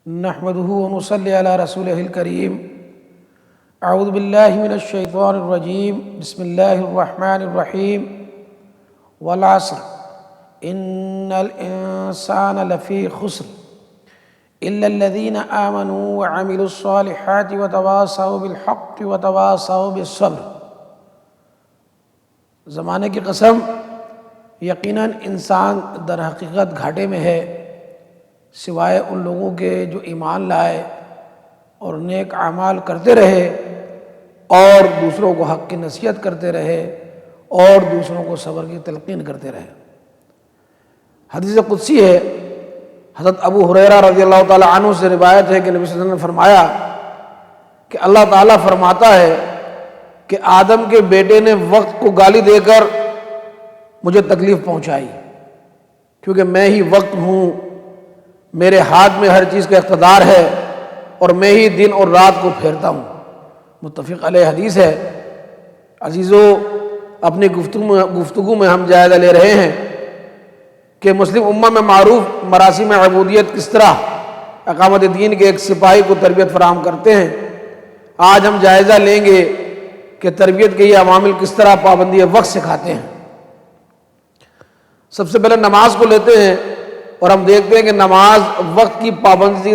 نحمده ونصلي على رسوله الكريم اعوذ باللہ من الشیطان الرجیم بسم اللہ الرحمن الرحیم والعصر ان الانسان لفی خسر الا الذین آمنوا وعملوا الصالحات وتواصوا بالحق وتواصوا بالصبر۔ زمانے کی قسم، یقیناً انسان در حقیقت گھاٹے میں ہے، سوائے ان لوگوں کے جو ایمان لائے اور نیک اعمال کرتے رہے اور دوسروں کو حق کی نصیحت کرتے رہے اور دوسروں کو صبر کی تلقین کرتے رہے۔ حدیث قدسی ہے، حضرت ابو ہریرہ رضی اللہ تعالیٰ عنہ سے روایت ہے کہ نبی صلی اللہ علیہ وسلم نے فرمایا کہ اللہ تعالیٰ فرماتا ہے کہ آدم کے بیٹے نے وقت کو گالی دے کر مجھے تکلیف پہنچائی، کیونکہ میں ہی وقت ہوں، میرے ہاتھ میں ہر چیز کا اقتدار ہے اور میں ہی دن اور رات کو پھیرتا ہوں۔ متفق علیہ حدیث ہے۔ عزیزو، اپنی گفتگو میں ہم جائزہ لے رہے ہیں کہ مسلم امہ میں معروف مراسم عبودیت کس طرح اقامت دین کے ایک سپاہی کو تربیت فراہم کرتے ہیں۔ آج ہم جائزہ لیں گے کہ تربیت کے یہ عوامل کس طرح پابندی وقت سکھاتے ہیں۔ سب سے پہلے نماز کو لیتے ہیں اور ہم دیکھتے ہیں کہ نماز وقت کی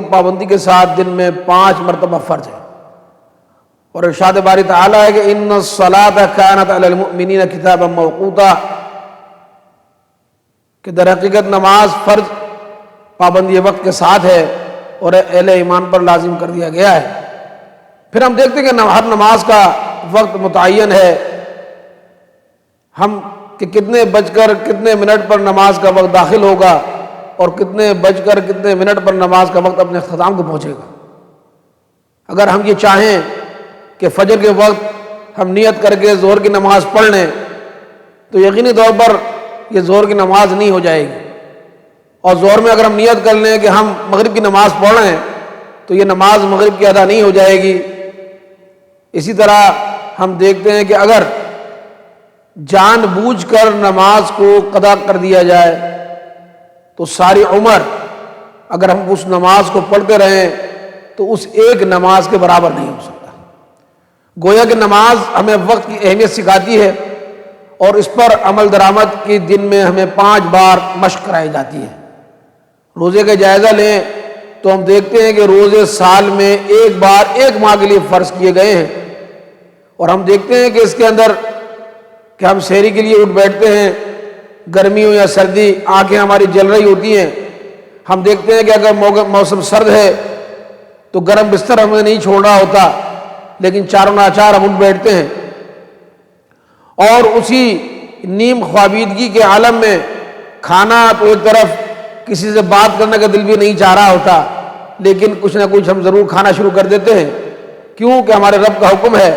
پابندی کے ساتھ دن میں 5 مرتبہ فرض ہے، اور ارشاد باری تعالیٰ ہے کہ ان الصلاۃ کانت علی المؤمنین کتابا موقوتا، کہ در حقیقت نماز فرض پابندی وقت کے ساتھ ہے اور اہل ایمان پر لازم کر دیا گیا ہے۔ پھر ہم دیکھتے ہیں کہ ہر نماز کا وقت متعین ہے، ہم کہ کتنے بج کر کتنے منٹ پر نماز کا وقت داخل ہوگا اور کتنے بج کر کتنے منٹ پر نماز کا وقت اپنے اختتام کو پہنچے گا۔ اگر ہم یہ چاہیں کہ فجر کے وقت ہم نیت کر کے ظہر کی نماز پڑھ لیں تو یقینی طور پر یہ ظہر کی نماز نہیں ہو جائے گی، اور ظہر میں اگر ہم نیت کر لیں کہ ہم مغرب کی نماز پڑھ رہے ہیں تو یہ نماز مغرب کی ادا نہیں ہو جائے گی۔ اسی طرح ہم دیکھتے ہیں کہ اگر جان بوجھ کر نماز کو قضا کر دیا جائے تو ساری عمر اگر ہم اس نماز کو پڑھتے رہیں تو اس ایک نماز کے برابر نہیں ہو سکتا۔ گویا کہ نماز ہمیں وقت کی اہمیت سکھاتی ہے، اور اس پر عمل درآمد کی دن میں ہمیں 5 بار مشق کرائی جاتی ہے۔ روزے کا جائزہ لیں تو ہم دیکھتے ہیں کہ روزے سال میں ایک بار 1 ماہ کے لیے فرض کیے گئے ہیں، اور ہم دیکھتے ہیں کہ اس کے اندر کہ ہم سحری کے لیے اٹھ بیٹھتے ہیں، گرمی ہو یا سردی، آنکھیں ہماری جل رہی ہوتی ہیں۔ ہم دیکھتے ہیں کہ اگر موسم سرد ہے تو گرم بستر ہمیں نہیں چھوڑ رہا ہوتا، لیکن چاروں ناچار ہم اٹھ بیٹھتے ہیں، اور اسی نیم خوابیدگی کے عالم میں کھانا تو ایک طرف کسی سے بات کرنے کا دل بھی نہیں چاہ رہا ہوتا، لیکن کچھ نہ کچھ ہم ضرور کھانا شروع کر دیتے ہیں، کیونکہ ہمارے رب کا حکم ہے۔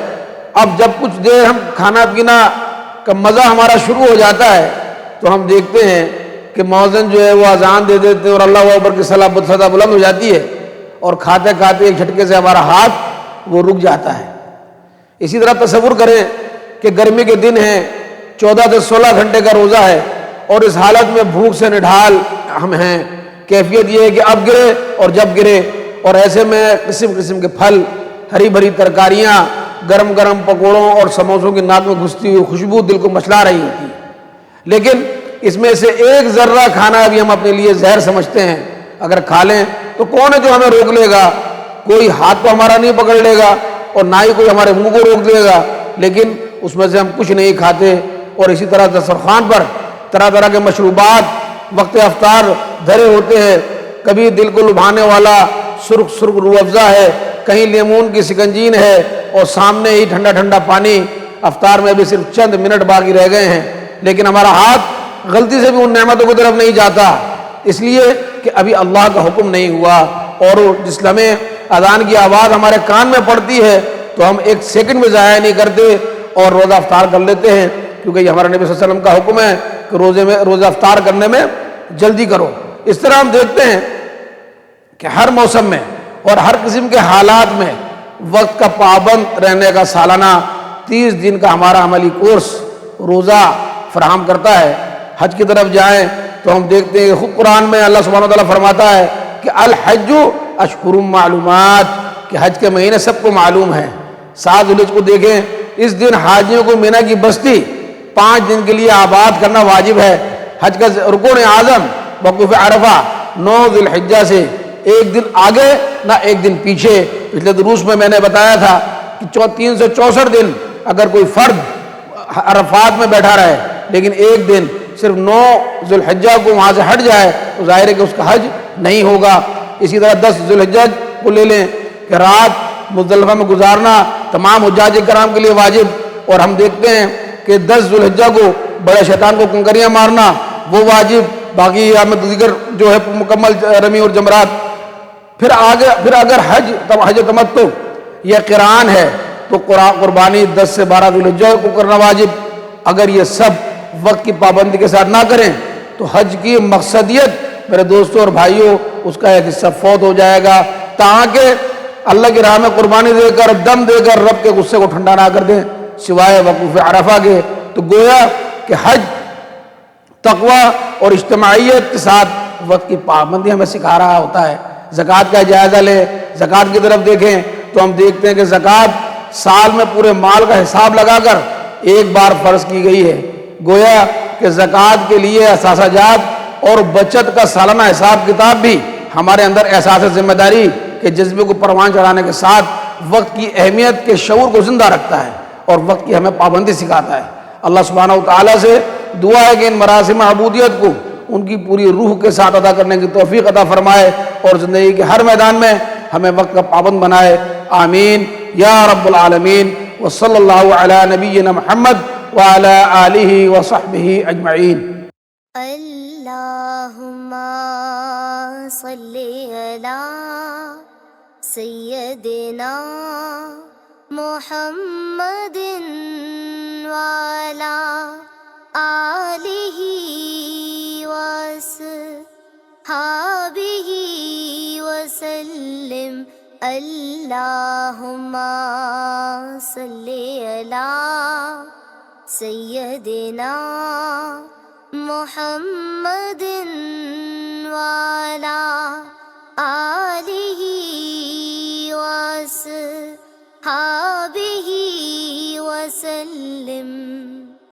اب جب کچھ دیر ہم کھانا پینا کا مزہ ہمارا شروع ہو جاتا ہے تو ہم دیکھتے ہیں کہ مؤذن جو ہے وہ اذان دے دیتے ہیں اور اللہ اکبر کی صدا بلند ہو جاتی ہے، اور کھاتے کھاتے ایک جھٹکے سے ہمارا ہاتھ وہ رک جاتا ہے۔ اسی طرح تصور کریں کہ گرمی کے دن ہیں، 14 سے 16 گھنٹے کا روزہ ہے، اور اس حالت میں بھوک سے نڈھال ہم ہیں۔ کیفیت یہ ہے کہ اب گرے اور جب گرے، اور ایسے میں قسم قسم کے پھل، ہری بھری ترکاریاں، گرم گرم پکوڑوں اور سموسوں کی ناک میں گھستی ہوئی خوشبو دل کو مچلا رہی ہوتی ہے، لیکن اس میں سے ایک ذرہ کھانا بھی ہم اپنے لیے زہر سمجھتے ہیں۔ اگر کھا لیں تو کون ہے جو ہمیں روک لے گا؟ کوئی ہاتھ تو ہمارا نہیں پکڑ لے گا اور نہ ہی کوئی ہمارے منہ کو روک لے گا، لیکن اس میں سے ہم کچھ نہیں کھاتے۔ اور اسی طرح دسترخوان پر طرح طرح کے مشروبات وقت افطار دھرے ہوتے ہیں، کبھی دل کو لبھانے والا سرخ سرخ روح افزا ہے، کہیں لیمون کی سکنجین ہے، اور سامنے ہی ٹھنڈا ٹھنڈا پانی۔ افطار میں بھی صرف چند منٹ باقی رہ گئے ہیں، لیکن ہمارا ہاتھ غلطی سے بھی ان نعمتوں کی طرف نہیں جاتا، اس لیے کہ ابھی اللہ کا حکم نہیں ہوا۔ اور جس لمحے اذان کی آواز ہمارے کان میں پڑتی ہے تو ہم 1 سیکنڈ بھی ضائع نہیں کرتے اور روزہ افطار کر لیتے ہیں، کیونکہ یہ ہمارے نبی صلی اللہ علیہ وسلم کا حکم ہے کہ روزہ افطار کرنے میں جلدی کرو۔ اس طرح ہم دیکھتے ہیں کہ ہر موسم میں اور ہر قسم کے حالات میں وقت کا پابند رہنے کا سالانہ 30 دن کا ہمارا عملی کورس روزہ فراہم کرتا ہے۔ حج کی طرف جائیں تو ہم دیکھتے ہیں کہ خود قرآن میں اللہ سبحانہ وتعالیٰ فرماتا ہے کہ الحج اشہر معلومات کہ حج کے مہینے سب کو معلوم ہیں۔ 7 ذوالحج کو دیکھیں، اس دن حاجیوں کو مینا کی بستی 5 دن کے لیے آباد کرنا واجب ہے۔ حج کا رکن اعظم وقوف عرفہ 9 ذی الحجہ سے 1 دن آگے نہ 1 دن پیچھے۔ پچھلے دروس میں نے بتایا تھا کہ 364 دن اگر کوئی فرد عرفات میں بیٹھا رہے لیکن 1 دن صرف 9 ذی الحجہ کو وہاں سے ہٹ جائے تو ظاہر ہے کہ اس کا حج نہیں ہوگا۔ اسی طرح 10 ذی الحجہ کو لے لیں کہ رات مزدلفہ میں گزارنا تمام حجاج کرام کے لیے واجب، اور ہم دیکھتے ہیں کہ 10 ذی الحجہ کو بڑے شیطان کو کنکریاں مارنا وہ واجب، باقی میں دیگر جو ہے مکمل رمی اور جمرات۔ پھر اگر حج تمتع یا قران ہے تو قربانی 10 سے 12 ذی الحجہ کو کرنا واجب۔ اگر یہ سب وقت کی پابندی کے ساتھ نہ کریں تو حج کی مقصدیت میرے دوستوں اور بھائیوں اس کا ایک حصہ فوت ہو جائے گا، تاکہ اللہ کی راہ میں قربانی دے کر دم دے کر رب کے غصے کو ٹھنڈا نہ کر دیں سوائے وقوف عرفہ کے۔ تو گویا کہ حج تقوی اور اجتماعیت کے ساتھ وقت کی پابندی ہمیں سکھا رہا ہوتا ہے۔ زکوٰۃ کا جائزہ لیں، زکوٰۃ کی طرف دیکھیں تو ہم دیکھتے ہیں کہ زکوٰۃ سال میں پورے مال کا حساب لگا کر ایک بار فرض کی گئی ہے۔ گویا کہ زکوٰۃ کے لیے اثاثہ جات اور بچت کا سالانہ حساب کتاب بھی ہمارے اندر احساس ذمہ داری کے جذبے کو پروان چڑھانے کے ساتھ وقت کی اہمیت کے شعور کو زندہ رکھتا ہے اور وقت کی ہمیں پابندی سکھاتا ہے۔ اللہ سبحانہ و تعالیٰ سے دعا ہے کہ ان مراسم عبودیت کو ان کی پوری روح کے ساتھ ادا کرنے کی توفیق عطا فرمائے اور زندگی کے ہر میدان میں ہمیں وقت کا پابند بنائے۔ آمین یا رب العالمین۔ وصلی اللہ علی نبینا محمد وعلی آلہ وصحبہ اجمعین۔ اللہم صلی علی سیدنا محمد وعلی آلہ وصحبہ وسلم۔ اللہم صلی علی سیدنا محمد وعلی